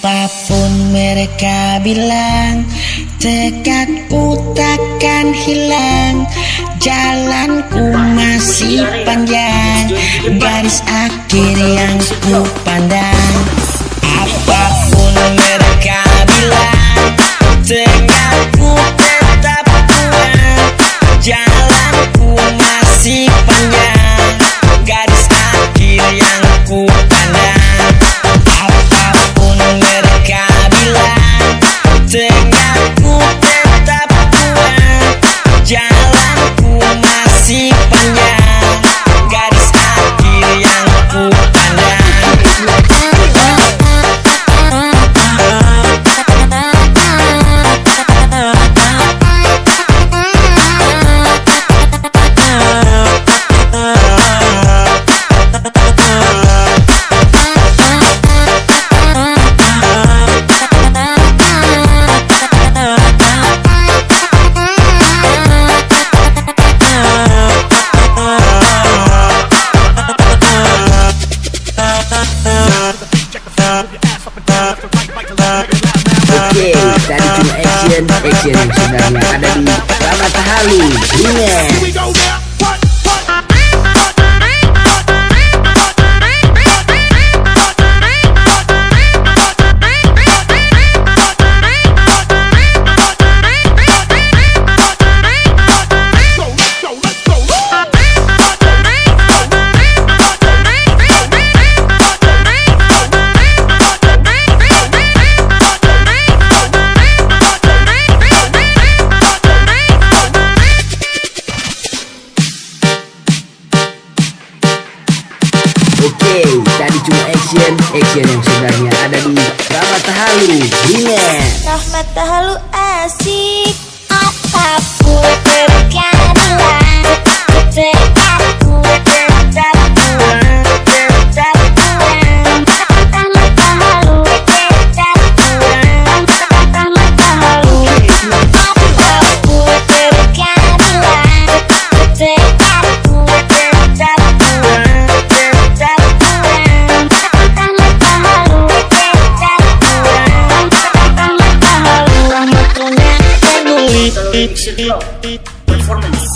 Apapun mereka bilang, tekadku takkan hilang. Jalanku masih panjang, garis akhir yang ku pandang. Apapun mereka bilang, tekadku tetap kuat. Jalanku masih panjang, garis akhir yang ku pandang. Apapun mereka bilang, tekadku tetap kuat. Jalanku masih panjang, garis akhir yang ku pandang. Oke, tadi cuma action yang sebenarnya ada di Ramata Halu. Oke, tadi cuma action yang sebenarnya ada di Ramata Halu. Ramata Halu asik. Apapun mereka bilang, tekadku tetap kuat, tetap kuat. Ramata Halu tetap kuat, Ramata Halu. Apapun mereka bilang, tekadku tetap kuat, tetap kuat. Ramata Halu tetap kuat, Ramata Halu. Rahmatullah peduli. Performance.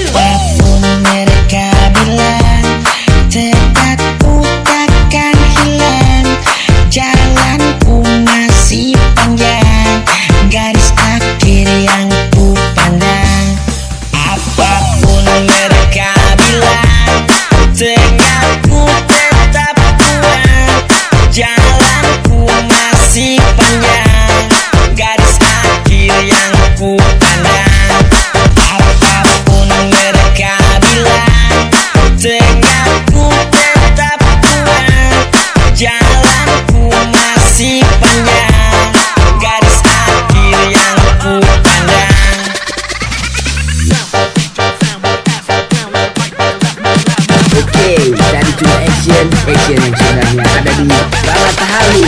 Apapun mereka bilang, tekadku takkan hilang. Jalanku masih panjang, garis akhir yang ku pandang. Apapun mereka bilang, tekadku tetap kuat. Jalanku masih panjang, garis akhir yang ku pandang. Apapun mereka bilang, tekadku tetap kuat. Jalanku masih panjang, garis akhir yang ku pandang. Oke, tadi cuma action yang sebenarnya ada di Ramata Halu.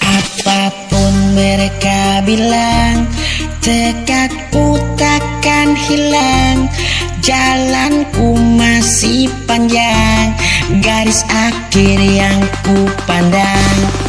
Apapun mereka bilang, tekadku takkan hilang. Jalanku masih panjang, garis akhir yang ku pandang.